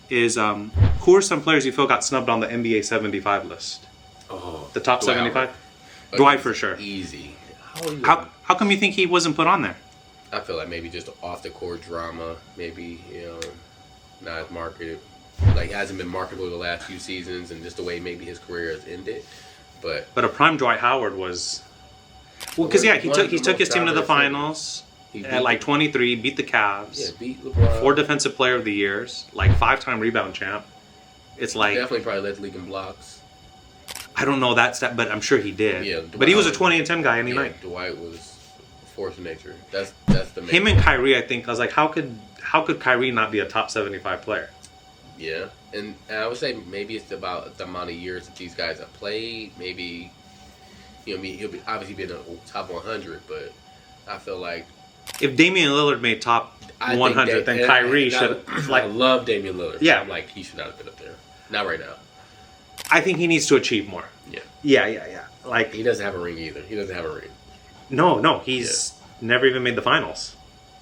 is who are some players you feel got snubbed on the NBA 75 list? Oh, The top Dwight 75? Howard. Dwight for sure. Easy. How come you think he wasn't put on there? I feel like maybe just off the court drama, maybe, not as marketed. Like, hasn't been marketable the last few seasons, and just the way maybe his career has ended. But a prime Dwight Howard was... Well, because, he took his team to the finals at, like, 23, beat the Cavs. Yeah, beat LeBron. 4 Defensive Player of the Years, like, 5-time rebound champ. It's like... Definitely probably led the league in blocks. I don't know that stat, but I'm sure he did. Yeah, but he was a 20 and 10 guy any night. Dwight was a force of nature. That's the main Him and Kyrie, I think, I was like, how could Kyrie not be a top 75 player? Yeah, and I would say maybe it's about the amount of years that these guys have played. Maybe, he'll be obviously be in the top 100, but I feel like if Damian Lillard made top 100, then Kyrie should. I love Damian Lillard. Yeah, I'm like, he should not have been up there. Not right now. I think he needs to achieve more. Yeah. Yeah. Like, he doesn't have a ring either. He doesn't have a ring. No, he's never even made the finals.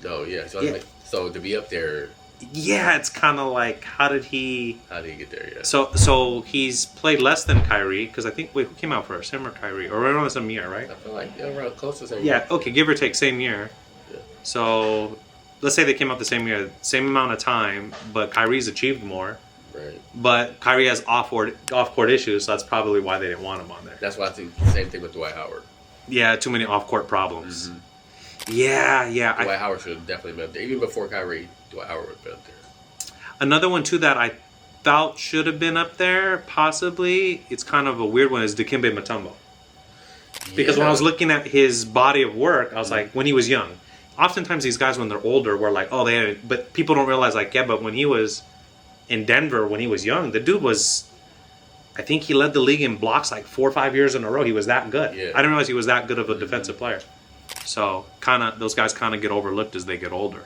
No, yeah. So to be up there. Yeah, it's kind of like, how did he get there? Yeah. So he's played less than Kyrie, because I think, who came out first, him or Kyrie, or around the same year, right? I feel like around close to the same year. Yeah, okay, give or take, same year. Yeah. So let's say they came out the same year, same amount of time, but Kyrie's achieved more. Right. But Kyrie has off-court issues, so that's probably why they didn't want him on there. That's why I think the same thing with Dwight Howard. Yeah, too many off-court problems. Mm-hmm. Yeah. Dwight Howard should have definitely been up there. Even before Kyrie, Dwight Howard would have been up there. Another one, too, that I felt should have been up there, possibly, it's kind of a weird one, is Dikembe Mutombo. Because when I was looking at his body of work, I was like, when he was young, oftentimes these guys, when they're older, were like, oh, but people don't realize, like, yeah, but when he was in Denver, when he was young, the dude was, I think he led the league in blocks like 4 or 5 years in a row. He was that good. Yeah. I didn't realize he was that good of a defensive player. So those guys kind of get overlooked as they get older.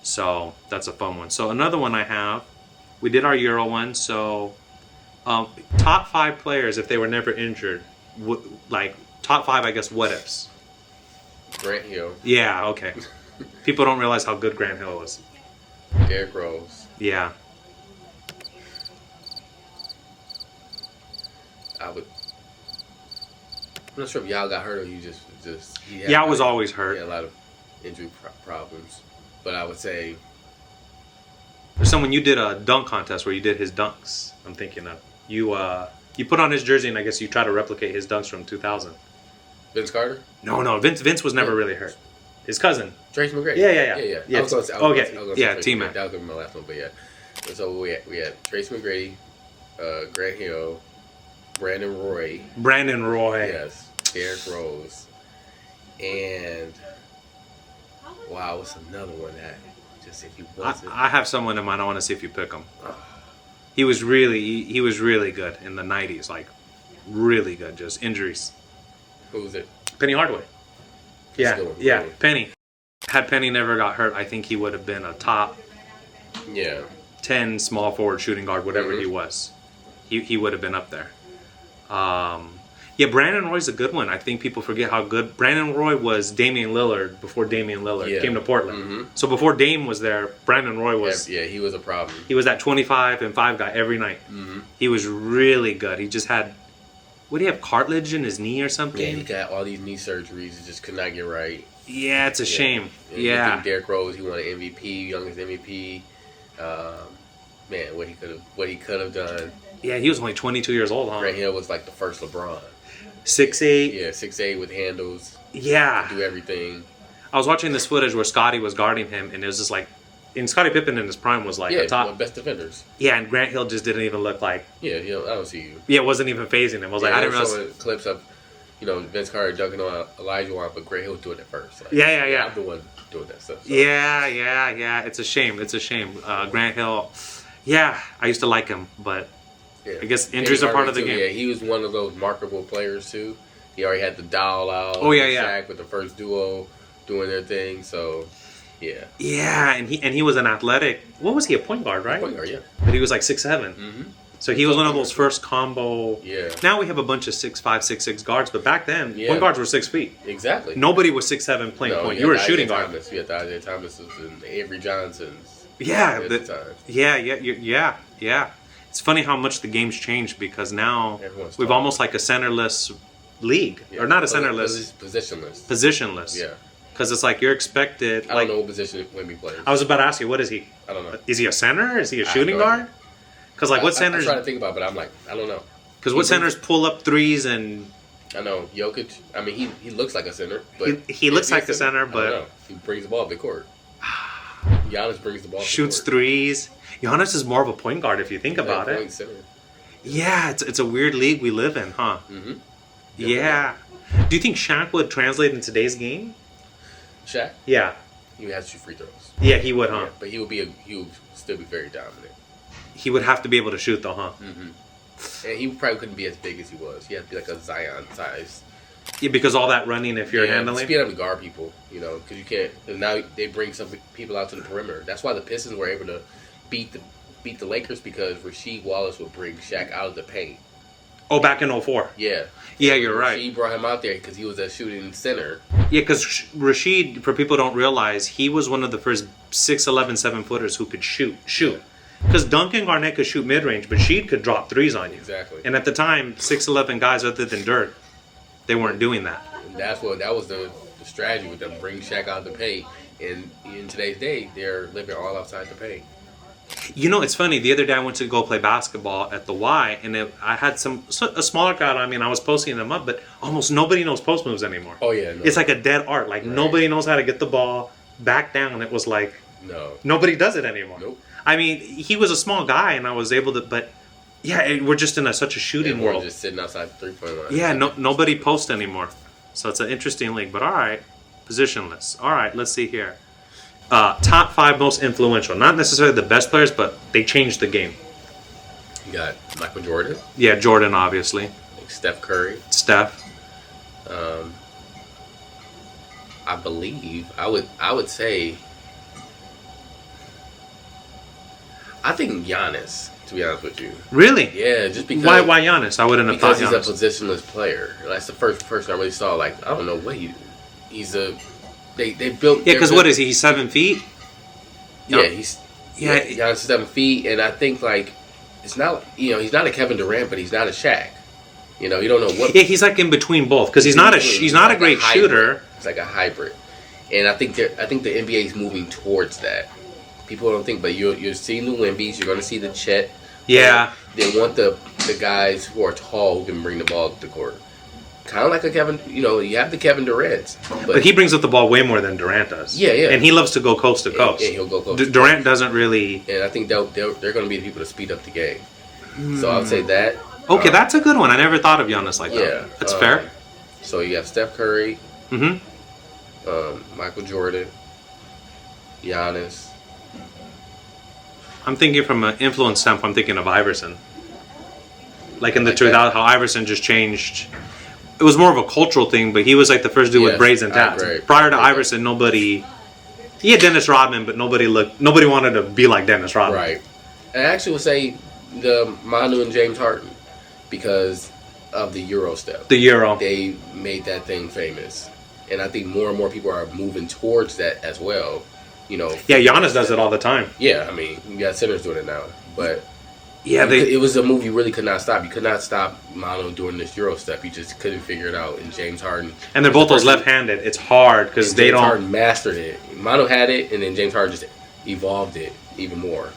So that's a fun one. So another one I have, we did our Euro one. So top 5 players if they were never injured, like top 5, I guess, what ifs. Grant Hill. Yeah, okay. People don't realize how good Grant Hill was. Derrick Rose. Yeah. I'm not sure if y'all got hurt or you just. I was always hurt. He had a lot of injury problems, but I would say there's someone you did a dunk contest where you did his dunks. I'm thinking of you. You put on his jersey and I guess you try to replicate his dunks from 2000. Vince Carter? No. Vince was never really hurt. His cousin. Tracy McGrady. Yeah. I was going to say teammate. That was going to be my last one, but yeah. So we had Tracy McGrady, Grant Hill, Brandon Roy. Yes. Derrick Rose. And wow, what's another one that just if you wasn't? I have someone in mind. I want to see if you pick him. He was really good in the 90s, like really good. Just injuries. Who was it? Penny Hardaway. Yeah. Really. Penny. Had Penny never got hurt, I think he would have been a top 10 small forward shooting guard, whatever he was. He would have been up there. Brandon Roy's a good one. I think people forget how good Brandon Roy was. Damian Lillard before Damian Lillard came to Portland. Mm-hmm. So before Dame was there, Brandon Roy was. Yeah, he was a problem. He was that 25 and 5 guy every night. Mm-hmm. He was really good. He just had, what do you have, cartilage in his knee or something? Yeah, he got all these knee surgeries. He just could not get right. Yeah, it's a shame. I think Derrick Rose, he won an MVP, youngest MVP. Man, what he could have done. Yeah, he was only 22 years old, huh? Grant Hill was like the first LeBron. 6'8". Yeah, 6'8" with handles. Yeah. Do everything. I was watching this footage where Scottie was guarding him, and it was just like, and Scottie Pippen in his prime was like the top. One of the best defenders. Yeah, and Grant Hill just didn't even look like. Yeah, I don't see you. Yeah, it wasn't even phasing him. I was like, I didn't realize. Clips of, Vince Carter dunking on Elijah Wan, but Grant Hill was doing it first. Like, yeah. I'm the one doing that stuff. So. Yeah. It's a shame. Grant Hill. Yeah, I used to like him, but. Yeah. I guess injuries are part of the game. Yeah, he was one of those marketable players too. He already had the doll out. Oh yeah. Shaq with the first duo doing their thing. So, yeah. Yeah, and he was an athletic. What was he? A point guard, right? Point guard, yeah. But he was like 6'7". Mm-hmm. So he was one of those first combo. Yeah. Now we have a bunch of 6'5", 6'6" guards, but back then point guards were 6 feet. Exactly. Nobody was 6'7" playing point. You were a shooting guard. You had the Isaiah Thomas and Avery Johnsons. Yeah. At the time. Yeah. Yeah. It's funny how much the game's changed because now Everyone's we've talking. almost like a centerless league. Yeah. Or not a centerless, Positionless. positionless. Yeah. Because it's like you're expected. I Like, don't know what position Wemby plays. I was about to ask you, what is he? I don't know. Is he a center? Is he a I have shooting no guard? idea. Because like what I centers? try to think about it, but I'm like, I don't know. Because He what brings centers pull up threes and I know Jokic. I mean, he looks like a center, but he looks like a center, I don't but know. He brings the ball up the court. Giannis brings the ball. shoots up the court. threes. Giannis is more of a point guard if you think about it. Point center. Yeah, it's a weird league we live in, huh? Mm-hmm. Yeah. Do you think Shaq would translate in today's game? Shaq, Yeah. he has to shoot free throws. Yeah, he would, huh? Yeah, but he would still be very dominant. He would have to be able to shoot, though, huh? Mm-hmm. And he probably couldn't be as big as he was. He had to be like a Zion size. Yeah, because all that running, if you're Yeah, handling. speed up to guard people, you know, because you can't. And now they bring some people out to the perimeter. That's why the Pistons were able to beat the Lakers because Rasheed Wallace would bring Shaq out of the paint. Oh, back in 04. Yeah. Yeah, you're right. Rasheed brought him out there because he was a shooting center. Yeah, because Rasheed, for people who don't realize, he was one of the first 6'11", 7-footers who could shoot. Because Duncan Garnett could shoot mid-range, but Sheed could drop threes on you. Exactly. And at the time, 6'11" guys other than Dirk, they weren't doing that. And that was the strategy with them, bring Shaq out of the paint. And in today's day, they're living all outside the paint. You know, it's funny. The other day I went to go play basketball at the Y, and I had a smaller crowd. I mean, I was posting them up, but almost nobody knows post moves anymore. Oh, yeah. No. It's like a dead art. Like, Right. nobody knows how to get the ball back down. It was like, No. nobody does it anymore. Nope. I mean, he was a small guy, and I was able to, but yeah, we're just in such a shooting Everyone world. just sitting outside the 3-point line. Yeah, nobody posts anymore. So it's an interesting league. But all right, positionless. All right, let's see here. Top 5 most influential. Not necessarily the best players, but they changed the game. You got Michael Jordan, Yeah, Jordan, obviously. like Steph Curry. Steph. I believe I would say I think Giannis, to be honest with you. Really? Yeah, just because Why Giannis? I wouldn't have thought because Giannis. he's a positionless player. That's the first person I really saw. Like I don't know what he's a. They built. Yeah, because what is he? He's 7 feet? Yeah, he's Yeah. Giannis is 7 feet, and I think like it's not he's not a Kevin Durant, but he's not a Shaq. You know, you don't know what. Yeah, he's like in between both because he's not a great hybrid. shooter. It's like a hybrid, and I think the NBA is moving towards that. People don't think, but you're seeing the Wembys. You're going to see the Chet. Yeah. They want the guys who are tall who can bring the ball to the court. Kind of like a Kevin. You have the Kevin Durant's, But he brings up the ball way more than Durant does. Yeah, yeah. And he loves to go coast to coast. Yeah, he'll go coast to Durant doesn't really. And I think they're going to be the people to speed up the game. So I would say that. Okay, that's a good one. I never thought of Giannis like Yeah, that. That's fair. So you have Steph Curry, Mm-hmm. Michael Jordan, Giannis. I'm thinking from an influence standpoint, I'm thinking of Iverson. Like in the Like 2000s, how Iverson just changed. It was more of a cultural thing, but he was like the first dude with Yes, braids and I tats. agree. Prior to Iverson, nobody. He had Dennis Rodman, but nobody wanted to be like Dennis Rodman. Right. And I actually would say the Manu and James Harden because of the Euro step. The Euro. They made that thing famous. And I think more and more people are moving towards that as well. Yeah, Giannis does it all the time. Yeah, I mean, you got centers doing it now. But Yeah, it was a move you really could not stop. You could not stop Manu doing this Euro step. You just couldn't figure it out. And James Harden. And they're both those left-handed. It's hard because they James don't. Harden mastered it. Manu had it, and then James Harden just evolved it even more.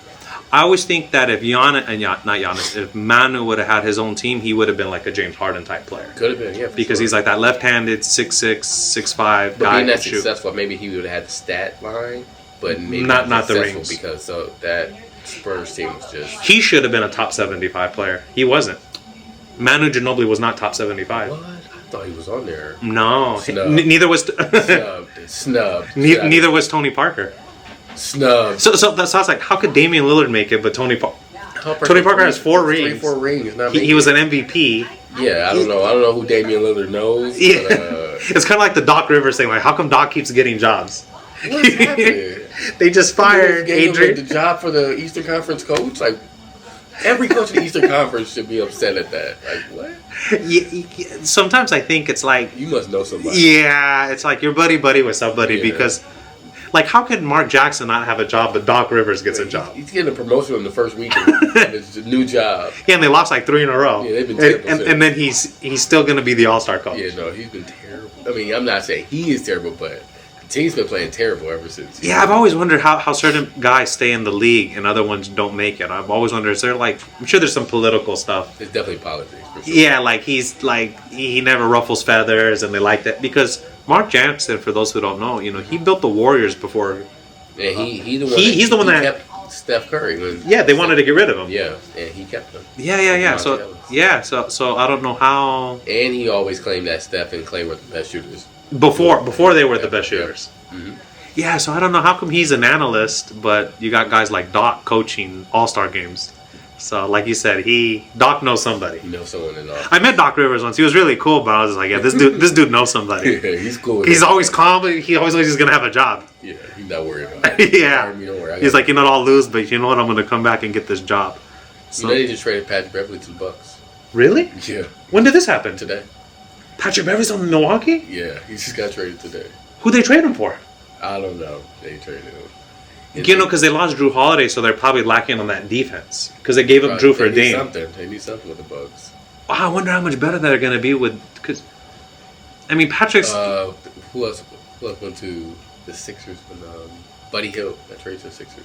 I always think that if if Manu would have had his own team, he would have been like a James Harden type player. Could have been, yeah. Because he's like that left-handed 6'6", 6'5" But guy being who that shoot. successful, maybe he would have had the stat line, but maybe Not the successful rings. because that Spurs team was just. He should have been a top 75 player. He wasn't. Manu Ginobili was not top 75. What? I thought he was on there. No, Snubbed. neither was Snubbed. neither was Tony Parker. Snubbed. So I was like, how could Damian Lillard make it, but Tony Parker has 4 rings. 4 rings. Not He was an MVP. Yeah, I don't know. I don't know who Damian Lillard knows. Yeah. But, It's kind of like the Doc Rivers thing. Like, how come Doc keeps getting jobs? what's happening? They just fired Gave him Adrian. the job for the Eastern Conference coach. Like every coach in the Eastern Conference should be upset at that. Like what? Sometimes I think it's like, You must know somebody. yeah, it's like you're buddy with somebody Yeah. because, Like, how could Mark Jackson not have a job, but Doc Rivers gets a job? He's getting a promotion in the first week of his new job. Yeah, and they lost like 3 in a row. Yeah, they've been terrible. And then he's still going to be the All-Star coach. Yeah, no, he's been terrible. I mean, I'm not saying he is terrible, but the team's been playing terrible ever since. Yeah, I've always wondered how certain guys stay in the league and other ones don't make it. I've always wondered, is there like, I'm sure there's some political stuff. It's definitely politics, for sure. Yeah, like he never ruffles feathers, and they like that because Mark Jackson, for those who don't know, he built the Warriors before. And he's the one that kept Steph Curry. They wanted to get rid of him. Yeah, and he kept him. Yeah. So I don't know how. And he always claimed that Steph and Clay were the best shooters. Before they were the best shooters. Mm-hmm. Yeah, so I don't know how come he's an analyst, but you got guys like Doc coaching All-Star games. So, like you said, Doc knows somebody. He knows someone in I met Doc Rivers once. He was really cool, but I was just like, yeah, this dude knows somebody. Yeah, he's cool. He's always calm, but he always knows he's gonna have a job. Yeah, he's not worried about it. Yeah, Don't worry. he's like, I'll lose, but you know what? I'm gonna come back and get this job. So, they just traded Patrick Beverly to the Bucks. Really? Yeah. When did this happen? Today. Patrick Beverly's on Milwaukee? Yeah, he just got traded today. Who'd they trade him for? I don't know. They traded him. Because they lost Drew Holiday, so they're probably lacking on that defense. Because they gave up Drew for Dame. They need something with the Bucks. Wow, I wonder how much better they're going to be with. Because, I mean, Patrick's. Who else went to the Sixers? When Buddy Hield that traded to the Sixers.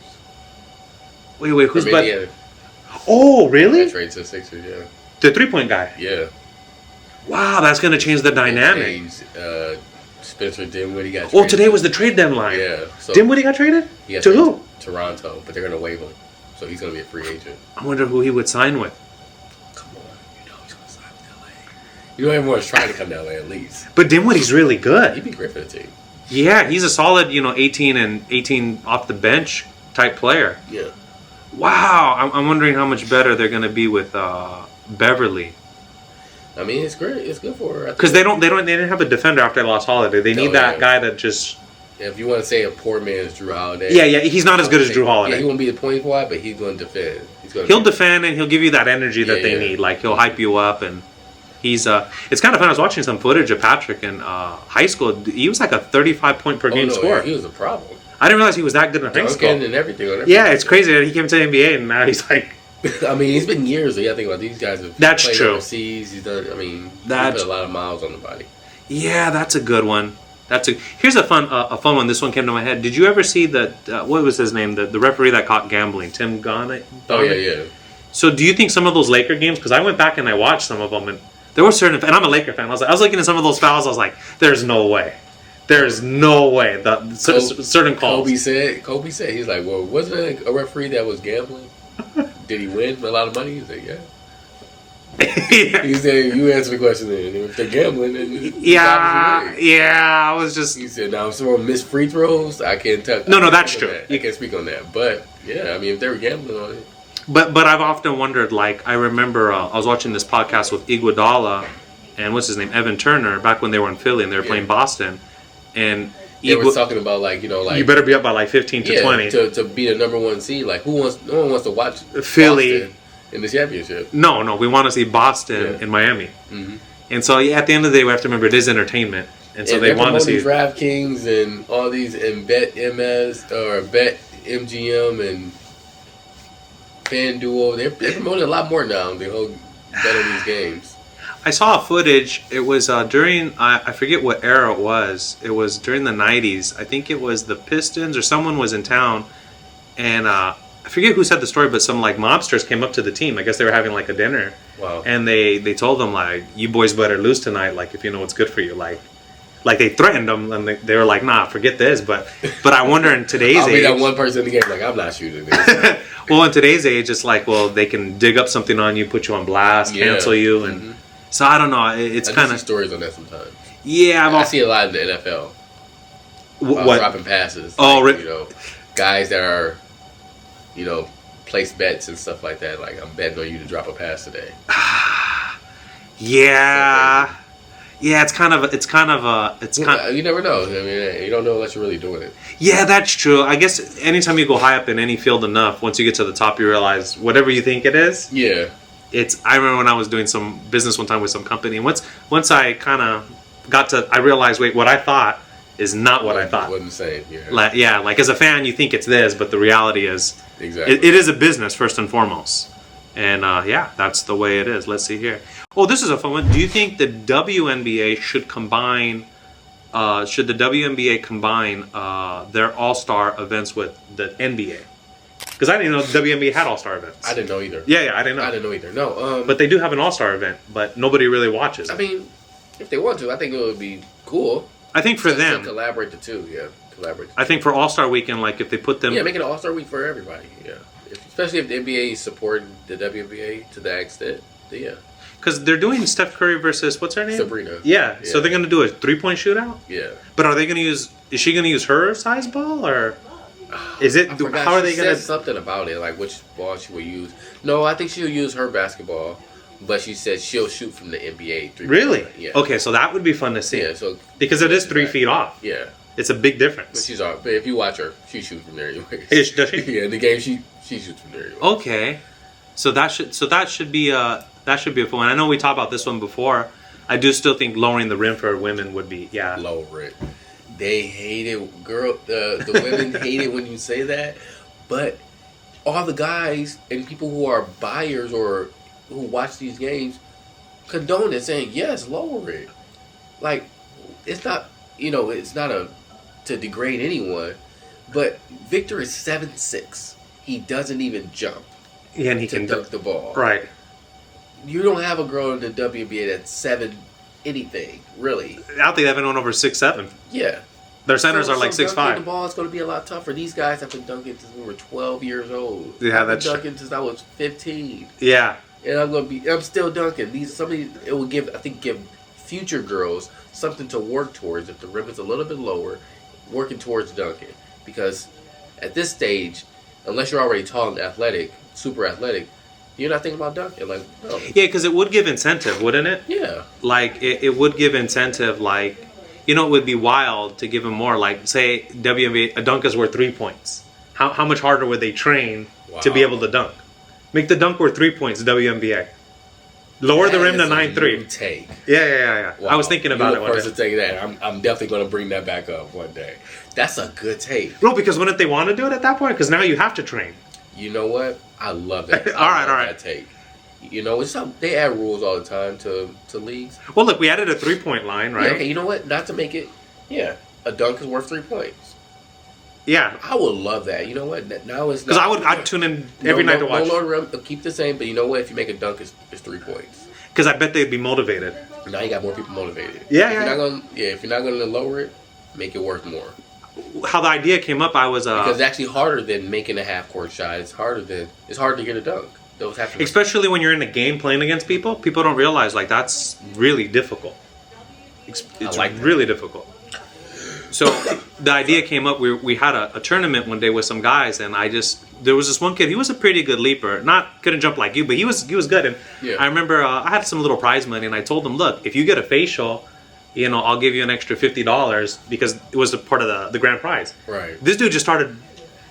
Wait, who's Buddy? Yeah, oh, really? that traded to the Sixers. Yeah. The 3-point guy. Yeah. Wow, that's going to change the dynamic. Spencer Dinwiddie got traded. Well, today was the trade deadline. Yeah. So Dinwiddie got traded? To who? Toronto, but they're going to waive him. So he's going to be a free agent. I wonder who he would sign with. Come on. You know he's going to sign with LA. You know everyone's trying to come to LA at least. But Dinwiddie's really good. He'd be great for the team. Yeah, he's a solid, 18 off the bench type player. Yeah. Wow, I'm wondering how much better they're going to be with Beverly. I mean, it's great. It's good for her. Because they didn't have a defender after they lost Holiday. They need that guy to just. Yeah, if you want to say a poor man's Drew Holiday. Yeah, he's not as good as Drew Holiday. Yeah, he won't be the point guard, but he's going to defend. He'll defend and he'll give you that energy that they need. Like he'll hype you up, and he's. It's kind of fun. I was watching some footage of Patrick in high school. He was like a 35 point per game scorer. He was a problem. I didn't realize he was that good in high school. And everything. Yeah, it's crazy. He came to the NBA and now he's like. I mean, it's been years. You got to think about these guys have played overseas. He's done. I mean, he put a lot of miles on the body. Yeah, that's a good one. Here's a fun one. This one came to my head. Did you ever see what was his name? The referee that caught gambling, Tim Gunn. Oh yeah. So do you think some of those Laker games? Because I went back and I watched some of them, and there were certain. And I'm a Laker fan. I was looking at some of those fouls. I was like, "There's no way. There's no way." Certain calls. Kobe said he's like, well, wasn't it a referee that was gambling? Did he win a lot of money? He said, yeah. Yeah. He said, you answer the question then. If they're gambling, then I was just. He said, now if someone missed free throws, I can't tell. No, that's true. I can't speak on that. But yeah, I mean, if they were gambling on it. But I've often wondered. Like I remember, I was watching this podcast with Iguodala and what's his name, Evan Turner, back when they were in Philly and they were playing Boston, and. They were talking about you better be up by 15 to 20 to be the number one seed. Like no one wants to watch Philly Boston in the championship. No, we want to see Boston in Miami. Mm-hmm. And so at the end of the day, we have to remember it is entertainment, and so they want to see DraftKings and all these and Bet MS or Bet MGM and FanDuel. They're promoting a lot more now. They hold better these games. I saw a footage. It was during, I forget what era it was. It was during the 90s. I think it was the Pistons or someone was in town. And I forget who said the story, but some mobsters came up to the team. I guess they were having a dinner. Wow. And they told them you boys better lose tonight, if you know what's good for you. Like they threatened them and they were like, nah, forget this. But I wonder in today's I'll age. be that one person in the game I'm not shooting this. Well, in today's age, it's they can dig up something on you, put you on blast, cancel you, and... Mm-hmm. So I don't know. It's kind of stories on that sometimes. Yeah, I see a lot in the NFL. What dropping passes? Oh, guys that are, place bets and stuff like that. Like I'm betting on you to drop a pass today. Yeah, it's kind of. You never know. I mean, you don't know unless you're really doing it. Yeah, that's true. I guess anytime you go high up in any field enough, once you get to the top, you realize whatever you think it is. Yeah. I remember when I was doing some business one time with some company, and once I kind of got to, I realized, wait, what I thought is not what I thought. Wasn't the same. Yeah. Like as a fan, you think it's this, but the reality is, Exactly. it is a business first and foremost. And that's the way it is. Let's see here. Oh, this is a fun one. Do you think the WNBA should combine? Should the WNBA combine their All-Star events with the NBA? Because I didn't know the WNBA had All-Star events. I didn't know either. Yeah, I didn't know. I didn't know either. No. But they do have an All-Star event, but nobody really watches. I mean, if they want to, I think it would be cool. I think for them, to collaborate the two. Yeah, collaborate. I think for All-Star Weekend, like if they put them, make it an All-Star week for everybody. Yeah, especially if the NBA is supporting the WNBA to that extent. Yeah. Because they're doing Steph Curry versus what's her name? Sabrina. Yeah. So they're gonna do a 3-point shootout. Yeah. But are they gonna use? Is she gonna use her size ball or? Is it? How are they she gonna? said something about it, like which ball she will use. No, I think she'll use her basketball, but she said she'll shoot from the NBA 3. Really? Yeah. Okay, so that would be fun to see. Yeah. So because it is 3 feet off. Yeah. It's a big difference. But if you watch her, she shoots from there anyway. Does she? Yeah, in the game she shoots from there anyway. Okay, so that should be a fun one. I know we talked about this one before. I do still think lowering the rim for women would be lower it. They hate it, girl. The women hate it when you say that, but all the guys and people who are buyers or who watch these games condone it, saying yes, lower it. Like it's not, it's not to degrade anyone, but Victor is 7'6". He doesn't even jump. Yeah, and he to can dunk the ball. Right. You don't have a girl in the WNBA that's 7 anything, really. I don't think they have anyone over 6'7". Yeah. Their centers are like 6'5". Dunking the ball is going to be a lot tougher. These guys have been dunking since we were 12 years old. Yeah, I've been that's dunking since I was 15. Yeah. And I'm still dunking. It will give future girls something to work towards if the rim is a little bit lower, working towards dunking. Because at this stage, unless you're already tall and athletic, super athletic, you're not thinking about dunking. Like, no. Yeah, because it would give incentive, wouldn't it? Yeah. Like, it would give incentive, like, it would be wild to give them more. Like, say, WNBA, a dunk is worth 3 points. How much harder would they train to be able to dunk? Make the dunk worth 3 points, WNBA. Lower the rim to 9-3. Take. Yeah. Wow. I was thinking about it one day. To take that. I'm definitely going to bring that back up one day. That's a good take. No, because wouldn't they want to do it at that point? Because now you have to train. You know what? I love that. all right. That take. They add rules all the time to leagues. Well, look, we added a 3-point line, right? Yeah, okay, you know what? Not to make it. Yeah, a dunk is worth 3 points. Yeah, I would love that. You know what? Now it's because I'd tune in every night to watch. No, keep the same, but you know what? If you make a dunk, it's 3 points. Because I bet they'd be motivated. Now you got more people motivated. Yeah, if you're not gonna lower it, make it worth more. How the idea came up, I was because it's actually harder than making a half court shot. It's hard to get a dunk. Those have to especially when you're in a game playing against people. People don't realize that's really difficult. It's like really difficult. So the idea came up. We had a tournament one day with some guys, and there was this one kid. He was a pretty good leaper. Couldn't jump like you, but he was good. And I remember I had some little prize money, and I told him, look, if you get a facial, I'll give you an extra $50 because it was a part of the grand prize. Right. This dude just started.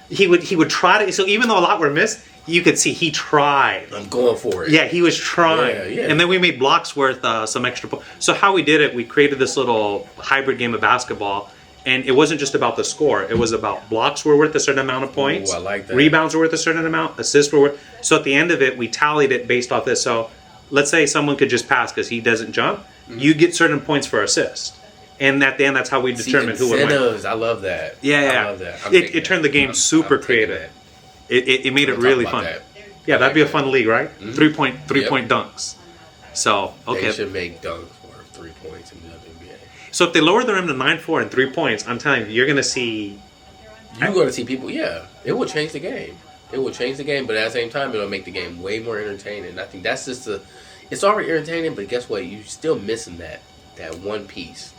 He would try to. So even though a lot were missed, you could see he tried. I'm going for it. Yeah, he was trying. Yeah. And then we made blocks worth some extra points. So how we did it, we created this little hybrid game of basketball. And it wasn't just about the score. It was about blocks were worth a certain amount of points. Ooh, I like that. Rebounds were worth a certain amount. Assists were worth. So at the end of it, we tallied it based off this. So let's say someone could just pass because he doesn't jump. Mm-hmm. You get certain points for assist. And at the end, that's how we determined who would win. I love that. Yeah. I love that. It turned the game super creative. It made it really fun. Yeah, that'd be a fun league, right? Mm-hmm. Three point dunks. So, okay. They should make dunks worth 3 points in the WNBA. So if they lower the rim to 9-4 and 3 points, I'm telling you, you're going to see... You're going to see people, it will change the game. It will change the game, but at the same time, it'll make the game way more entertaining. I think that's just it's already entertaining, but guess what? You're still missing that one piece.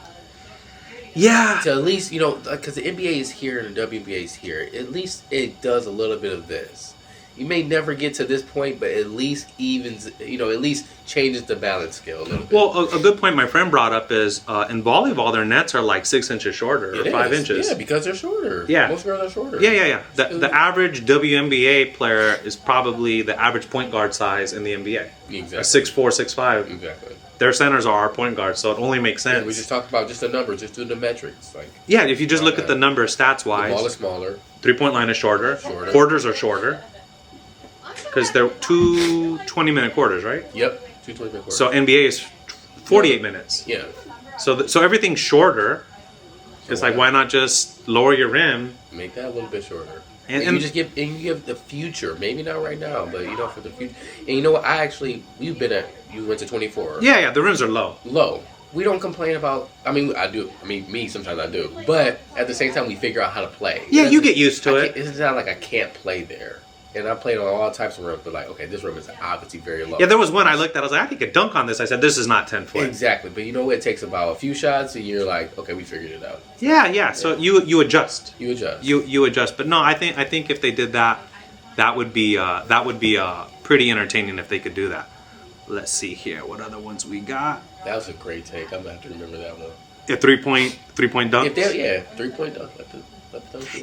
Yeah. To at least, because the NBA is here and the WNBA is here, at least it does a little bit of this. You may never get to this point, but at least evens, at least changes the balance scale a little bit. Well, a good point my friend brought up is in volleyball, their nets are like 6 inches shorter or 5 inches. Yeah, because they're shorter. Yeah. Most girls are shorter. Yeah. The average WNBA player is probably the average point guard size in the NBA. Exactly. 6'4", 6'5". Exactly. Their centers are our point guards, so it only makes sense. Yeah, we just talked about just the numbers, just doing the metrics. If you just look at the numbers stats-wise. The ball is smaller. 3-point line is shorter. Quarters are shorter. Because they're 2 20-minute quarters, right? Yep, 2 20-minute quarters. So NBA is 48 minutes. Yeah. So everything's shorter. It's like, why not just lower your rim? Make that a little bit shorter. And you give the future, maybe not right now, but for the future. And you know what? You went to 24. Yeah, the rims are low. Low. We don't complain about. I do. Me sometimes I do. But at the same time, we figure out how to play. Yeah, you get used to it. It's not like I can't play there. And I played on all types of rims, but okay, this rim is obviously very low. Yeah, there was one I looked at. I was like, I think a dunk on this. I said, this is not 10 foot. Exactly, but it takes about a few shots, and you're like, okay, we figured it out. Yeah. So you adjust. You adjust. You adjust. But no, I think if they did that, that would be pretty entertaining if they could do that. Let's see here. What other ones we got? That was a great take. I'm gonna have to remember that one. A three-point dunk. 3-point dunk.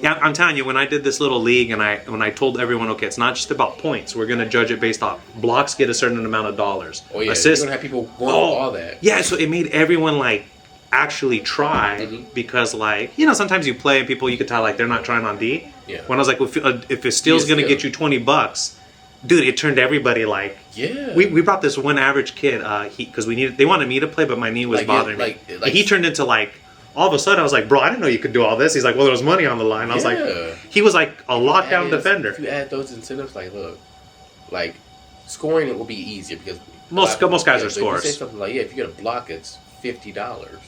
Yeah, I'm telling you, when I did this little league and when I told everyone, okay, it's not just about points. We're going to judge it based off blocks get a certain amount of dollars. Oh, yeah. Assists. You're going to have people want all that. Yeah, so it made everyone, actually try because, sometimes you play and people, you could tell, they're not trying on D. Yeah. When I was like, if a steal's going to get you $20, dude, it turned everybody Yeah. We brought this one average kid, because they wanted me to play, but my knee was bothering me. He turned into, all of a sudden, I was like, bro, I didn't know you could do all this. He's like, well, there was money on the line. I was like, he was like a lockdown defender. If you add those incentives, look, scoring it will be easier because most guys are scorers. If you say something if you get a block, it's $50.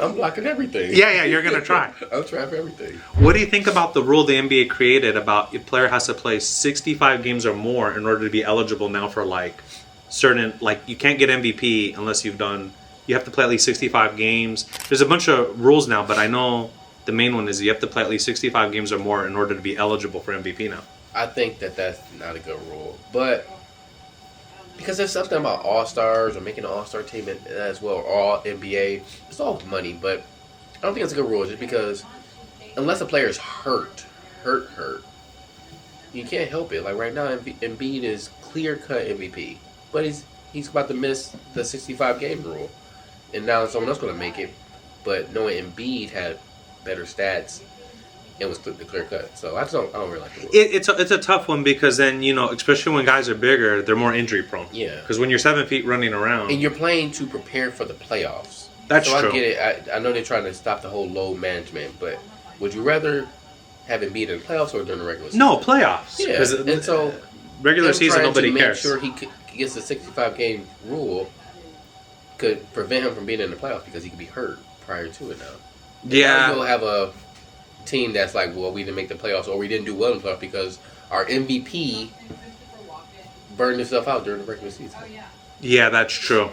I'm blocking everything. Yeah, you're gonna try. I'll try for everything. What do you think about the rule the NBA created about a player has to play 65 games or more in order to be eligible now for certain you can't get MVP unless you have to play at least 65 games. There's a bunch of rules now, but I know the main one is you have to play at least 65 games or more in order to be eligible for MVP now. I think that's not a good rule. But because there's something about All-Stars or making an All-Star team as well, or All NBA, it's all money, but I don't think it's a good rule just because unless a player is hurt, you can't help it. Right now, Embiid is clear-cut MVP, but he's about to miss the 65-game rule. And now someone else going to make it, but knowing Embiid had better stats, it was the clear cut. So I don't really like the rule. It's a tough one because then especially when guys are bigger, they're more injury prone. Yeah. Because when you're 7 feet running around, and you're playing to prepare for the playoffs. That's true. I get it. I know they're trying to stop the whole load management, but would you rather have Embiid in the playoffs or during the regular season? No, playoffs. Yeah. And so regular season, nobody cares. Make sure he gets the 65-game rule. Could prevent him from being in the playoffs because he could be hurt prior to it now. Now you'll have a team that's we didn't make the playoffs or we didn't do well in the playoffs because our MVP burned himself out during the regular season. Yeah, that's true.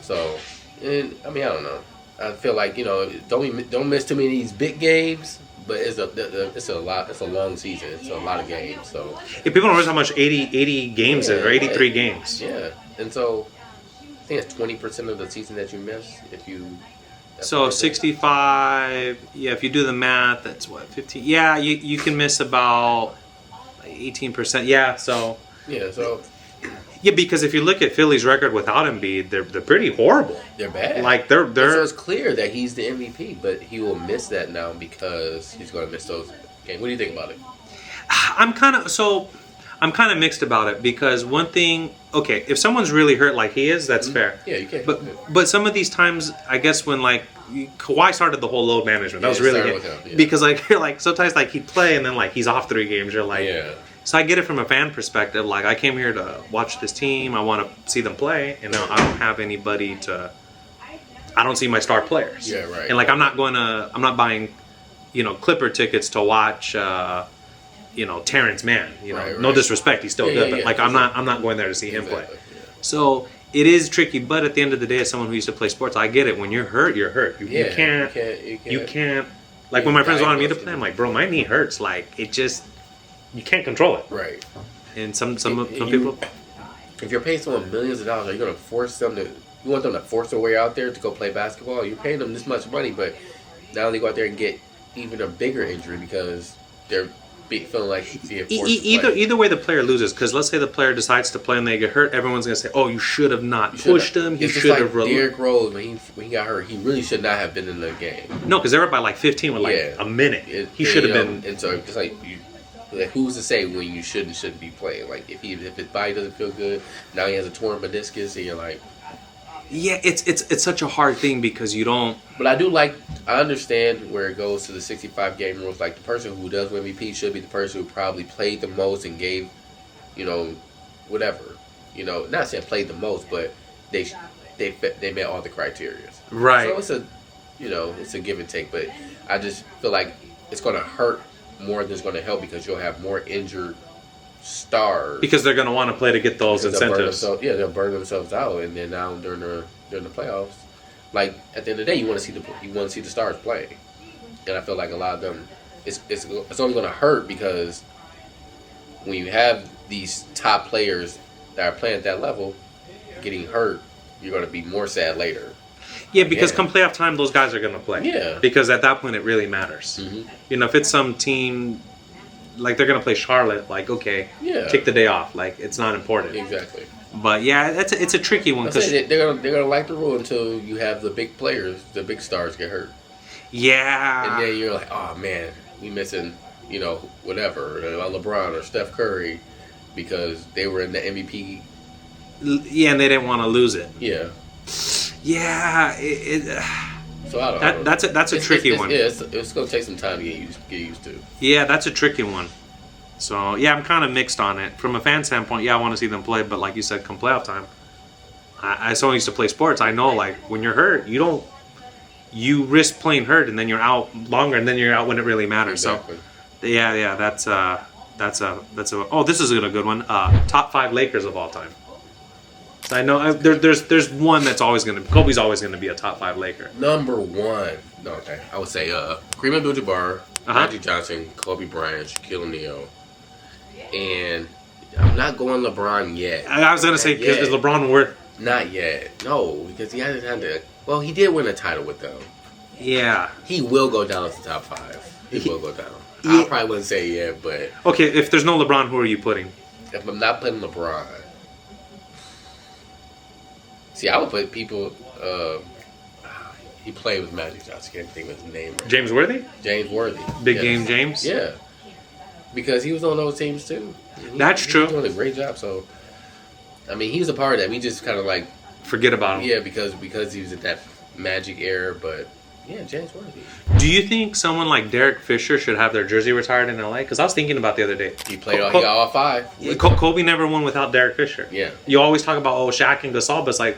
So, I don't know. I feel don't miss too many of these big games, but it's a lot. It's a long season. It's a lot of games. So people don't realize how much 80 games is or 83 games. Yeah, and so. I think it's 20% of the season that you miss if you. So 65. Yeah, if you do the math, that's what 15. Yeah, you can miss about 18%. Yeah, so. Yeah, so. Yeah, because if you look at Philly's record without Embiid, they're pretty horrible. They're bad. they're. So it's clear that he's the MVP, but he will miss that now because he's going to miss those games. What do you think about it? I'm kind of mixed about it because one thing, okay, if someone's really hurt like he is, that's fair. Yeah, you can't. But some of these times, I guess when Kawhi started the whole load management, that was really good. Because you're sometimes he'd play and then he's off 3 games. You're yeah. So I get it from a fan perspective. I came here to watch this team. I want to see them play, and now I don't have anybody to. I don't see my star players. Yeah, right. And I'm not buying, Clipper tickets to watch. Terrence Mann. Right. No disrespect, he's still good, but I'm not going there to see him play. Yeah. So it is tricky, but at the end of the day, as someone who used to play sports, I get it. When you're hurt, you're hurt. You can't. When my friends wanted me to play, I'm like, bro, my knee hurts. you can't control it. Right. And some people. If you're paying someone millions of dollars, are you going to force them to? You want them to force their way out there to go play basketball? You're paying them this much money, but now they go out there and get even a bigger injury because they're feeling like being forced to play. Either way, the player loses. Because let's say the player decides to play and they get hurt, everyone's going to say, "Oh, you should have not pushed him. You should have." Derrick Rose, when he got hurt, he really should not have been in the game. No, because they were by like 15 with like a minute. He should have been. And so it's like who's to say when you shouldn't be playing? Like if his body doesn't feel good, now he has a torn meniscus, and you're like. Yeah, it's such a hard thing because you don't. But I understand where it goes to the 65 game rules. Like the person who does win MVP should be the person who probably played the most and gave, whatever. Not saying played the most, but they met all the criteria. Right. So it's a give and take. But I just feel like it's going to hurt more than it's going to help because you'll have more injured stars because they're going to want to play to get those incentives. They'll burn themselves out, and then now during the playoffs, like at the end of the day, you want to see the stars play, and I feel like a lot of them, it's only going to hurt because when you have these top players that are playing at that level getting hurt, you're going to be more sad later. Yeah, because come playoff time, those guys are going to play. Yeah, because at that point, it really matters. Mm-hmm. If it's some team. Like they're gonna play Charlotte, like okay, take the day off. Like it's not important. Exactly. But yeah, it's a tricky one because they're gonna like the rule until you have the big players, the big stars get hurt. Yeah. And then you're like, oh man, we missing, whatever, LeBron or Steph Curry, because they were in the MVP. Yeah, and they didn't want to lose it. Yeah. Yeah. So I don't know. That's a tricky one. Yeah, it's going to take some time to get used to. Yeah, that's a tricky one. So yeah, I'm kind of mixed on it. From a fan standpoint, yeah, I want to see them play, but like you said, come playoff time, I so used to play sports. I know like when you're hurt, you risk playing hurt, and then you're out longer, and then you're out when it really matters. Exactly. So yeah, that's a. Oh, this is a good one. Top 5 Lakers of all time. I know there's one that's always going to. Kobe's always going to be a top 5 Laker. Number 1. No, okay. I would say Kareem Abdul-Jabbar, Magic Johnson, Kobe Bryant, Shaquille O'Neal, and I'm not going LeBron yet. I was going to say, is LeBron worth? Not yet. No, because he hasn't had to. Well, he did win a title with them. Yeah. He will go down as the top 5. He will go down. I probably wouldn't say yet, but okay. If there's no LeBron, who are you putting? If I'm not putting LeBron. See, I would put people. He played with Magic Johnson. Can't think of his name. Right James Worthy. James Worthy. Big game James. Yeah, because he was on those teams too. That's true. He was doing a great job. So, I mean, he was a part of that. We just kind of like forget about him. Yeah, because he was at that Magic era. But yeah, James Worthy. Do you think someone like Derek Fisher should have their jersey retired in LA? Because I was thinking about the other day. He played he got all 5. Kobe never won without Derek Fisher. Yeah. You always talk about Shaq and Gasol, but it's like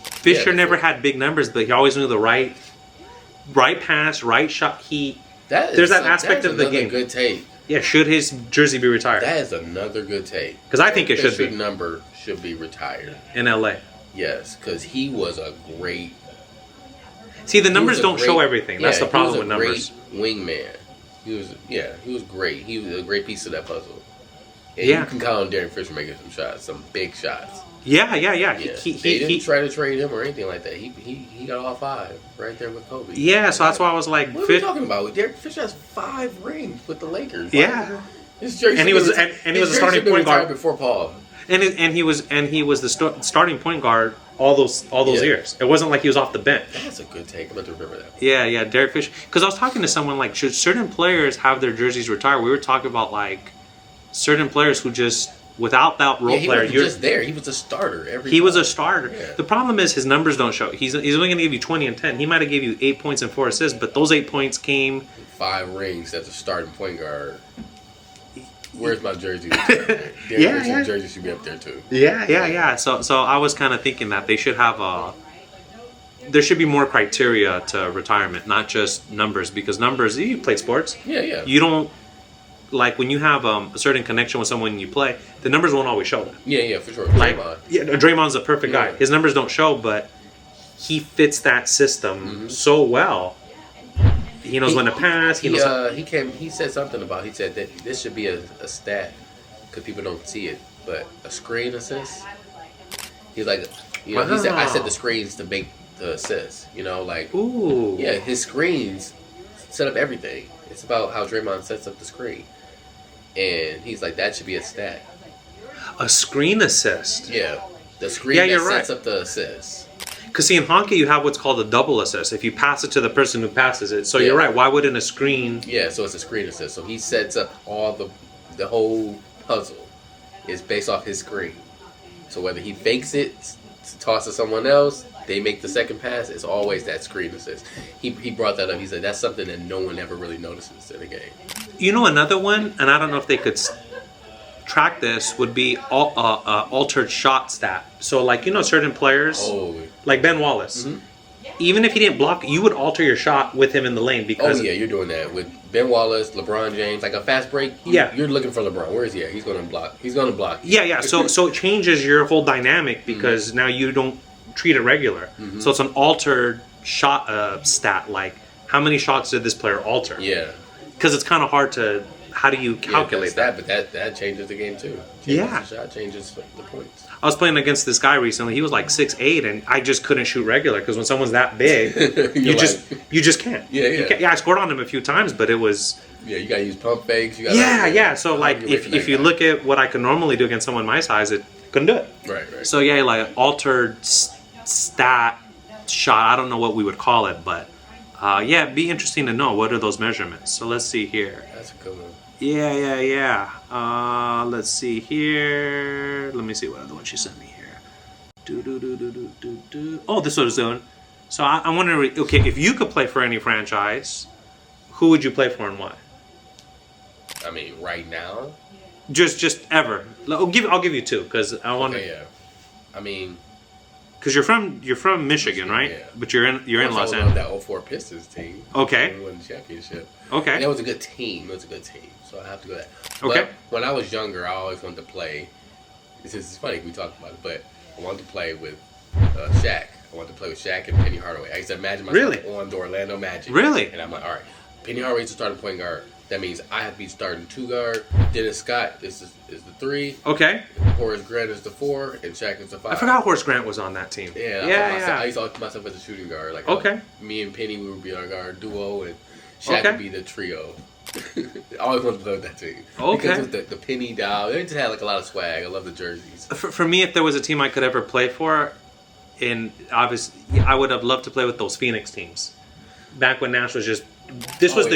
Fisher never had big numbers, but he always knew the right pass, right shot. There's that aspect of the game. Good take. Yeah, should his jersey be retired? That is another good take. Because I think it should be. Number should be retired in LA. Yes, because he was a great. See, the numbers don't show everything. That's the problem with numbers. Great wingman. He was great. He was a great piece of that puzzle. And yeah, you can count on Derek Fisher making some shots, some big shots. Yeah. They didn't try to trade him or anything like that. He got all 5 right there with Kobe. Yeah, so that's why I was like, what are we talking about? Derek Fisher has 5 rings with the Lakers. Yeah, and he was a starting point guard before Paul. And he was the starting point guard all those years. It wasn't like he was off the bench. That's a good take. I'm going to remember that. Yeah, Derek Fisher. Because I was talking to someone like, should certain players have their jerseys retired? We were talking about like certain players who just without that role player, he was just there. He was a starter. He was a starter. Yeah. The problem is his numbers don't show. He's only going to give you 20 and 10. He might have gave you 8 points and 4 assists, but those 8 points came 5 rings as a starting point guard. Where's my jersey? Jersey should be up there too. Yeah. So I was kind of thinking that they should have there should be more criteria to retirement, not just numbers, because numbers. You played sports. Yeah. You don't like when you have a certain connection with someone you play. The numbers won't always show that. Yeah, for sure. Like, Draymond's a perfect guy. His numbers don't show, but he fits that system so well. He knows when to pass. He knows. He said something about. He said that this should be a stat because people don't see it, but a screen assist. He's like, you know, he said I set the screens to make the assist. You know, like, ooh, yeah, his screens set up everything. It's about how Draymond sets up the screen, and he's like that should be a stat. A screen assist. Yeah, the screen that sets up the assist. Because see, in hockey, you have what's called a double assist. If you pass it to the person who passes it. So you're right. Why wouldn't a screen... Yeah, so it's a screen assist. So he sets up all the whole puzzle is based off his screen. So whether he fakes it, tosses to someone else, they make the second pass, it's always that screen assist. He brought that up. He said that's something that no one ever really notices in a game. You know another one, and I don't know if they could track this, would be altered shot stat. So like, you know, certain players, like Ben Wallace, even if he didn't block, you would alter your shot with him in the lane because... Oh yeah, you're doing that with Ben Wallace, LeBron James, like a fast break. You're looking for LeBron. Where is he at? He's going to block. He's going to block. Yeah. So it changes your whole dynamic because now you don't treat it regular. So it's an altered shot stat. Like how many shots did this player alter? Yeah. Because it's kind of hard to... How do you calculate that? But that changes the game too. The shot changes the points. I was playing against this guy recently. He was like 6'8", and I just couldn't shoot regular because when someone's that big, you just can't. Yeah. I scored on him a few times, but it was... Yeah, you got to use pump fakes. So like if you look at what I could normally do against someone my size, it couldn't do it. Right. So yeah, like altered stat shot. I don't know what we would call it, but it'd be interesting to know what are those measurements. So let's see here. That's a good one. Yeah. Let's see here. Let me see what other one she sent me here. Oh, this one is doing. So I'm wondering, okay, if you could play for any franchise, who would you play for and why? I mean, right now? Just ever. I'll give you two because I want. Okay, yeah. I mean, because you're from Michigan, right? Yeah. But you're in Los I Angeles. That 04 Pistons team. Okay. We won the championship. Okay. And it was a good team. So I have to go that. Okay. But when I was younger, I always wanted to play. This is funny. We talked about it, but I wanted to play with Shaq. I wanted to play with Shaq and Penny Hardaway. I used to imagine myself on the Orlando Magic. Really? And I'm like, all right, Penny Hardaway's the starting point guard. That means I have to be starting 2 guard. Dennis Scott is the 3. Okay. Horace Grant is the 4, and Shaq is the 5. I forgot Horace Grant was on that team. Yeah. I used to look myself as a shooting guard. Like, me and Penny, we would be our guard duo, and Shaq would be the trio. I always wanted to play with that team. Okay. Because the Penny doll, they just had like a lot of swag. I love the jerseys. For me, if there was a team I could ever play for, and obviously, I would have loved to play with those Phoenix teams. Back when Nash was just... This was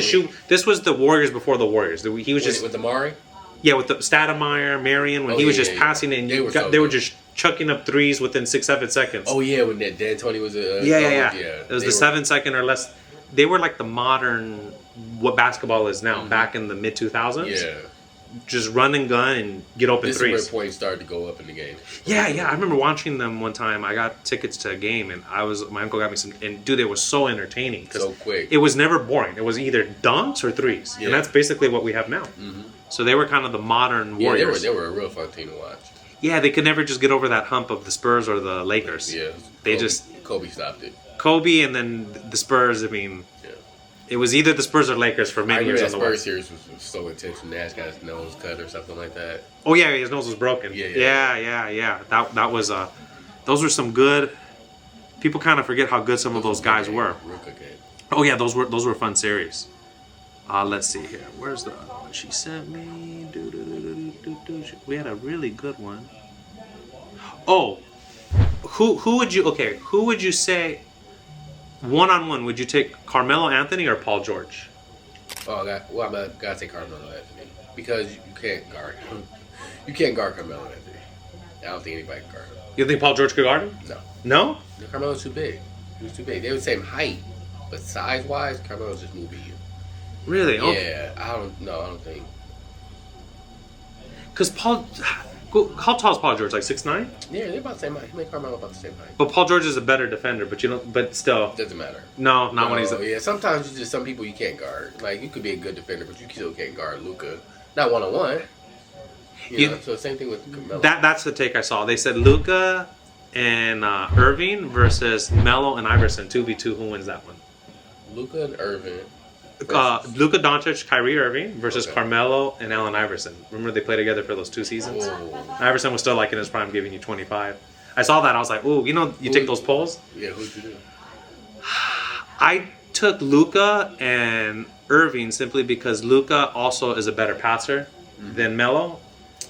the Warriors before the Warriors. He was just... With Amari? Yeah, with the Stoudemire, Marion, when he was just passing and they were just chucking up threes within 6-7 seconds. Oh yeah, when D'Antoni was a... Yeah. It was the 7-second or less... They were like the modern... What basketball is now, back in the mid-2000s. Yeah. Just run and gun and get open threes. This is where points started to go up in the game. Yeah. I remember watching them one time. I got tickets to a game, and my uncle got me some. And dude, it was so entertaining. So quick. It was never boring. It was either dunks or threes, and that's basically what we have now. Mm-hmm. So they were kind of the modern Warriors. They were a real fun team to watch. Yeah, they could never just get over that hump of the Spurs or the Lakers. Yeah, Kobe stopped it. Kobe and then the Spurs. I mean. It was either the Spurs or Lakers for many years on the West. Spurs series was so intense. Nash got his nose cut or something like that. Oh yeah, his nose was broken. Yeah. That was those were some good. People kind of forget how good some of those guys were. Real good game. Oh yeah, those were fun series. Let's see here. Where's the other one she sent me? We had a really good one. Oh, who would you say? One-on-one, would you take Carmelo Anthony or Paul George? Oh, I'm gotta take Carmelo Anthony because you can't guard him. You can't guard Carmelo Anthony. I don't think anybody can guard him. You think Paul George could guard him? No. Carmelo's too big. He was too big. They were the same height, but size-wise, Carmelo's just moving you. Really? Yeah. I don't think. Because how tall is Paul George? Like 6'9"? Yeah, they're about the same height. He made Carmelo about the same height. But Paul George is a better defender, but still. Doesn't matter. No, not when he's... Yeah, sometimes some people you can't guard. Like, you could be a good defender, but you still can't guard Luka. Not one-on-one. So same thing with Carmelo. That's the take I saw. They said Luka and Irving versus Melo and Iverson. 2v2. Who wins that one? Luka and Irving. Luka Doncic, Kyrie Irving versus Okay. Carmelo and Allen Iverson. Remember they played together for those 2 seasons? Oh. Iverson was still like in his prime, giving you 25. I saw that. I was like, ooh, you take those polls. Yeah, who'd you do? I took Luka and Irving simply because Luka also is a better passer than Melo,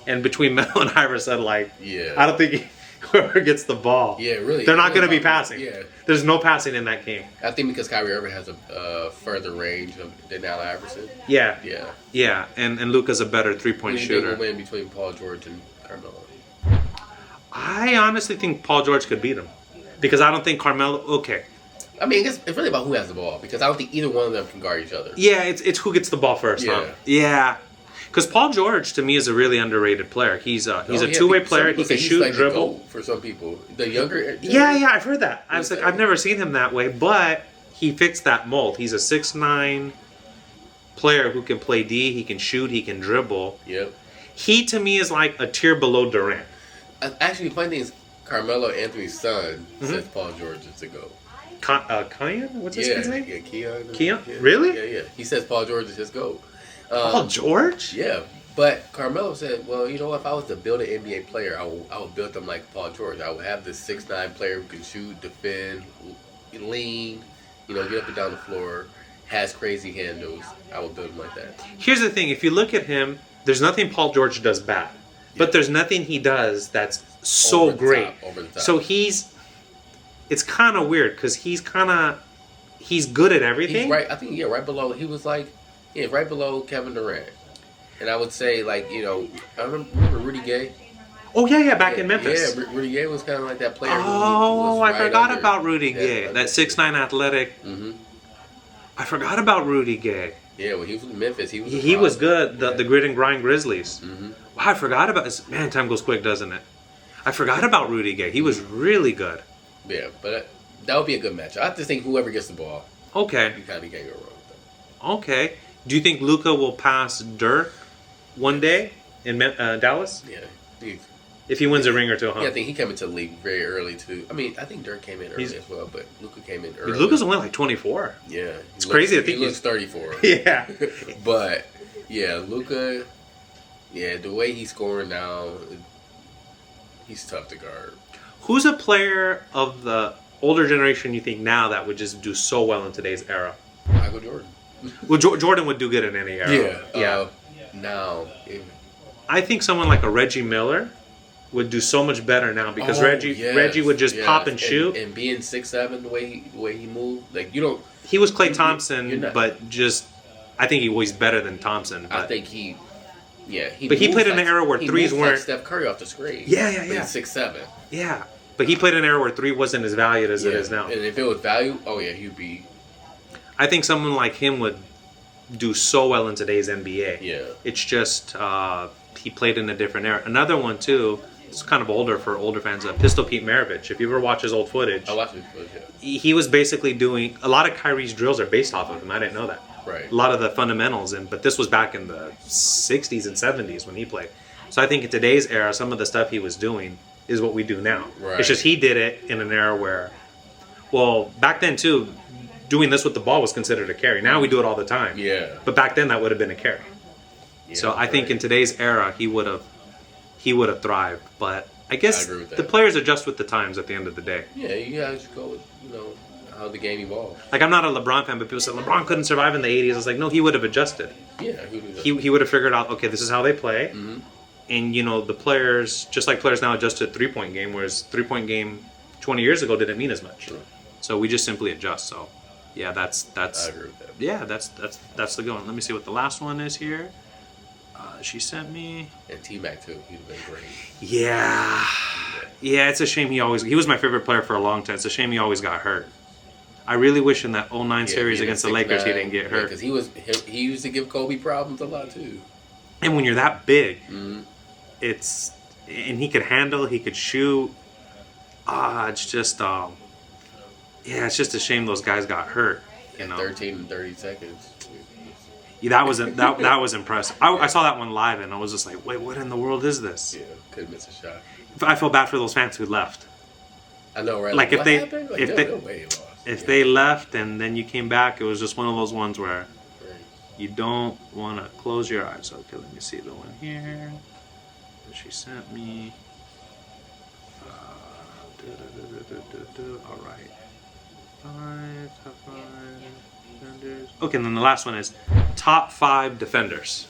and between Melo and Iverson, like, Yeah. I don't think whoever gets the ball, Yeah, really. they're not going to be passing. Yeah. There's no passing in that game. I think because Kyrie Irving has a further range than Allen Iverson. Yeah, Yeah. yeah, and Luka's a better 3-point Who do you think shooter. will win between Paul George and Carmelo? I honestly think Paul George could beat him because I don't think Carmelo. Okay, I mean, it's really about who has the ball because I don't think either one of them can guard each other. yeah, it's who gets the ball first. Yeah. Huh? Yeah. Because Paul George to me is a really underrated player. He's a Oh, yeah, two-way some player. people He say can he's shoot, like the dribble. GOAT for some people. The younger. Yeah, I've heard that. I was like, Okay. I've never seen him that way, but he fits that mold. He's a 6'9" player who can play D. He can shoot. He can dribble. Yep. He to me is like a tier below Durant. Actually, the funny thing is, Carmelo Anthony's son Mm-hmm. says Paul George is the GOAT. Kian? What's his kid's name? Yeah, Keon. Keon? Really? Yeah. He says Paul George is his GOAT. Paul George? Yeah, but Carmelo said, well, you know, if I was to build an NBA player, I would build them like Paul George. I would have this 6'9" player who can shoot, defend, lean, get up and down the floor, has crazy handles. I would build him like that. Here's the thing. If you look at him, there's nothing Paul George does bad. But there's nothing he does that's so Over the great. top, over the top. So it's kind of weird because he's good at everything. He's right. I think right below. He was like, right below Kevin Durant. And I would say I remember Rudy Gay. Oh yeah, back in Memphis. Yeah, Rudy Gay was kind of like that player. Oh, I forgot about Rudy Gay. Yeah, That 6'9" athletic. Mm-hmm. I forgot about Rudy Gay. Yeah, when he was in Memphis, he was. He was good. The grit and grind Grizzlies. Mm-hmm. Wow, I forgot about this. Man, time goes quick, doesn't it? I forgot about Rudy Gay. He was really good. Yeah, but that would be a good match. I just think whoever gets the ball, Okay. you can't go wrong with them. Okay. Do you think Luka will pass Dirk one day in Dallas? Yeah. If he wins a ring or two, huh? Yeah, I think he came into the league very early too. I mean, I think Dirk came in early as well, but Luka came in early. Luka's only like 24. Yeah, It's crazy to think he looks 34. Yeah. But yeah, Luka. Yeah, the way he's scoring now, he's tough to guard. Who's a player of the older generation you think now that would just do so well in today's era? Michael Jordan. Well, Jordan would do good in any era. Yeah. Now, I think someone like a Reggie Miller would do so much better now because Reggie would just pop and shoot. And being 6'7", the way he moved, like you don't. He was Klay Thompson, not- but just I think he was better than Thompson. I But think he. Yeah, But he moved played in an era where he threes moved weren't- like Steph Curry off the screen. Yeah. But he's 6'7". yeah, but he played in an era where three wasn't as valued as it is now. And if it was value, he'd be. I think someone like him would do so well in today's NBA. Yeah. It's just he played in a different era. Another one too. It's kind of older for older fans. Pistol Pete Maravich. If you ever watch his old footage, I watched it. Yeah. he was basically doing a lot of Kyrie's drills are based off of him. I didn't know that. Right. A lot of the fundamentals, but this was back in the 60s and 70s when he played. So I think in today's era, some of the stuff he was doing is what we do now. Right. It's just he did it in an era where, well, back then too, doing this with the ball was considered a carry. Now we do it all the time. Yeah. But back then that would have been a carry. Yeah, So I think in today's era he would have thrived. But I guess I agree with that. the players adjust with the times at the end of the day. Yeah, you guys go with how the game evolves. Like I'm not a LeBron fan, but people say LeBron couldn't survive in the 80s. I was like, no, he would have adjusted. Yeah, who do that? He would have figured out, okay, this is how they play. Mhm. And, the players, just like players now adjust to a three-point game, whereas three-point game 20 years ago didn't mean as much. True. So we just simply adjust. So, yeah, that's I agree with that. yeah, that's the good one. Let me see what the last one is here. She sent me. And T-Mac too. He'd have been great. Yeah. Yeah, it's a shame he was my favorite player for a long time. It's a shame he always got hurt. I really wish in that 09 series against the Lakers he didn't get hurt. Because he used to give Kobe problems a lot too. And when you're that big, Mhm. and he could handle, he could shoot. It's just it's just a shame those guys got hurt. 13 and 30 seconds. Yeah, that was impressive. I saw that one live and I was just like, wait, what in the world is this? Yeah, couldn't miss a shot. I feel bad for those fans who left. I know, right? Like, if what they- happened? Like, if no they- way he lost. If they left and then you came back, it was just one of those ones where You don't want to close your eyes. Okay, let me see the one here that she sent me. All right. Top 5 defenders. Okay, and then the last one is top 5 defenders.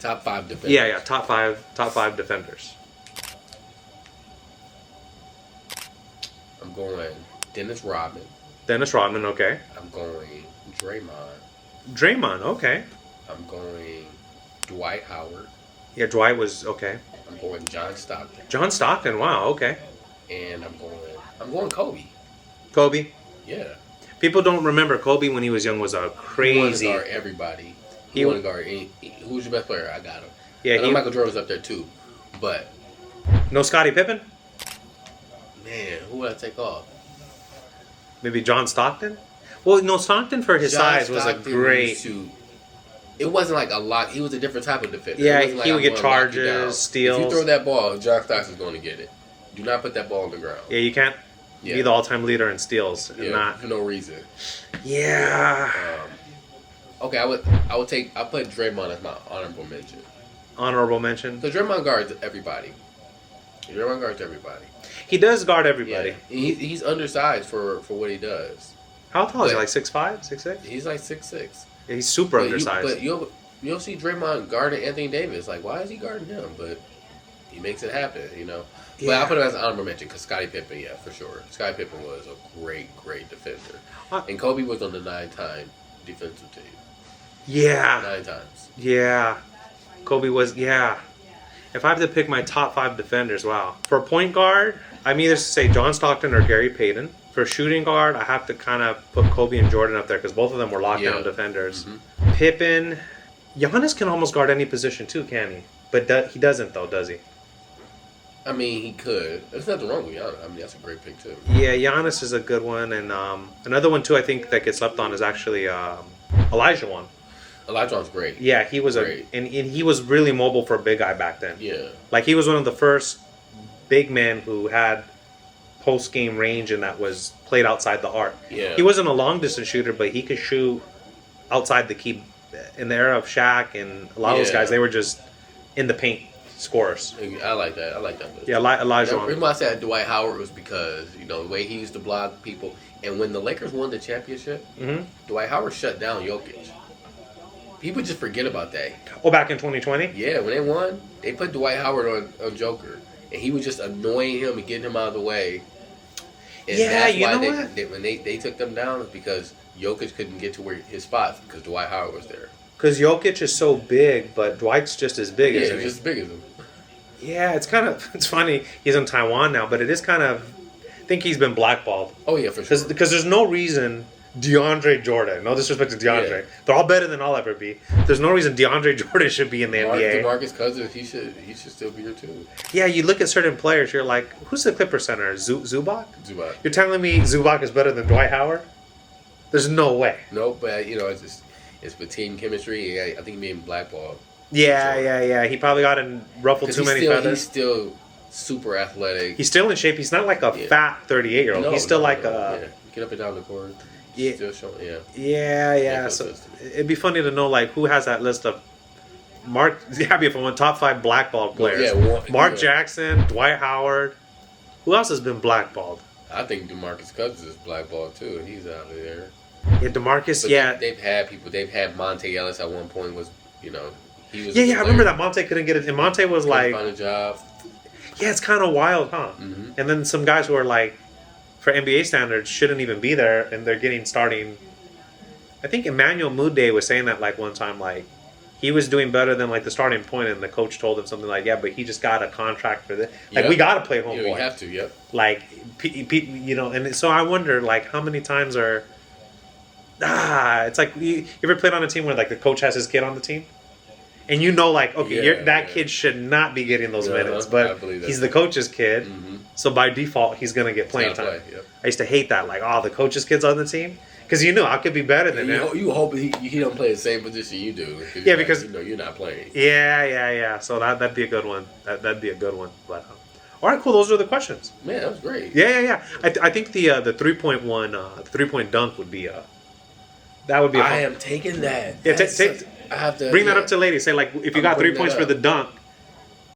Top 5 defenders. Yeah, top five defenders. I'm going Dennis Rodman. Dennis Rodman, okay. I'm going Draymond. Draymond, okay. I'm going Dwight Howard. Yeah, Dwight was okay. I'm going John Stockton. John Stockton, wow, okay. And I'm going Kobe. Kobe. Yeah. People don't remember Kobe when he was young was a crazy. He wanted to guard everybody. He wanted to guard who's your best player? I got him. Yeah, Michael Jordan's up there too. But no Scottie Pippen? Man, who would I take off? Maybe John Stockton? Well, no, Stockton for his size was a great. It wasn't like a lot. He was a different type of defender. Yeah, like he would get charges, steals. If you throw that ball, John Stockton's going to get it. Do not put that ball on the ground. Yeah, you can't be the all-time leader in steals. And not for no reason. Yeah. Okay, I'll put Draymond as my honorable mention. Honorable mention? Because Draymond guards everybody. He does guard everybody. Yeah. He's undersized for what he does. How tall is he? Like 6'5", 6'6"? He's like 6'6". Yeah, he's super undersized. But you'll see Draymond guarding Anthony Davis. Like, why is he guarding him? But he makes it happen, you know. Yeah. But I put him as an honorable mention because Scottie Pippen, yeah, for sure. Scottie Pippen was a great defender. And Kobe was on the 9-time defensive team. Yeah. 9 times. Yeah. Kobe was, yeah. If I have to pick my top 5 defenders, wow. For a point guard, I'm either say John Stockton or Gary Payton. For a shooting guard, I have to kind of put Kobe and Jordan up there because both of them were lockdown defenders. Mm-hmm. Pippen, Giannis can almost guard any position too, can he? But he doesn't though, does he? I mean, he could. There's nothing wrong with Giannis. I mean, that's a great pick too. Yeah, Giannis is a good one, and another one too. I think that gets slept on is actually Olajuwon. Olajuwon's great. Yeah, he was and he was really mobile for a big guy back then. Yeah, like he was one of the first big men who had post game range and that was played outside the arc. Yeah, he wasn't a long distance shooter, but he could shoot outside the key. In the era of Shaq and a lot of those guys, they were just in the paint scorers. I like that. Yeah, Elijah. The reason why I said Dwight Howard was because, you know, the way he used to block people. And when the Lakers won the championship, Dwight Howard shut down Jokic. People just forget about that. Oh, back in 2020? Yeah, when they won, they put Dwight Howard on Joker. And he was just annoying him and getting him out of the way. And that's why when they took them down is because Jokic couldn't get to his spots because Dwight Howard was there. Because Jokic is so big, but Dwight's just as big as him. Yeah, just as big as him. Yeah, it's funny. He's in Taiwan now, but it is kind of... I think he's been blackballed. Oh, yeah, for sure. Because there's no reason DeAndre Jordan, no disrespect to DeAndre, they're all better than I'll ever be. There's no reason DeAndre Jordan should be in the NBA. DeMarcus Cousins, he should still be here too. Yeah, you look at certain players, you're like, who's the Clipper center? Zubac? Zubac. You're telling me Zubac is better than Dwight Howard? There's no way. No, but you know, it's with team chemistry. I think being blackballed. Yeah. He probably got in ruffled too many feathers. He's still super athletic. He's still in shape. He's not like a fat 38-year-old. He's still get up and down the court. Yeah. Still showing. Yeah. So it'd be funny to know like who has that list of Mark. Yeah, if I want top 5 blackballed players. Mark Jackson, Dwight Howard. Who else has been blackballed? I think DeMarcus Cousins is blackballed too. He's out of there. Yeah, DeMarcus. But they've had people. They've had Monte Ellis at one point. He was. Yeah. I remember that Monte couldn't get it, and Monte was like find a job. Yeah, it's kind of wild, huh? Mm-hmm. And then some guys who are like, for NBA standards, shouldn't even be there, and they're getting starting. I think Emmanuel Mudiay was saying that like one time, like he was doing better than like the starting point, and the coach told him something like, "Yeah, but he just got a contract for this. Like we got to play homeboy. Yeah, we have to. Yep. Like, and so I wonder, like, how many times are it's like you ever played on a team where like the coach has his kid on the team, and like, okay, that kid should not be getting those minutes, but he's the coach's kid, so by default he's gonna get playing time. I used to hate that, like, the coach's kid's on the team. Because I could be better than him. You hope he don't play the same position you do. Yeah, because you're not playing. Yeah. So that'd be a good one. That'd be a good one. But all right, cool. Those are the questions. Man, that was great. Yeah. I think the 3-point one, the 3-point dunk would be That would be. I am taking that. Yeah, I have to bring that up to ladies. Say like, if you got 3 points for the dunk,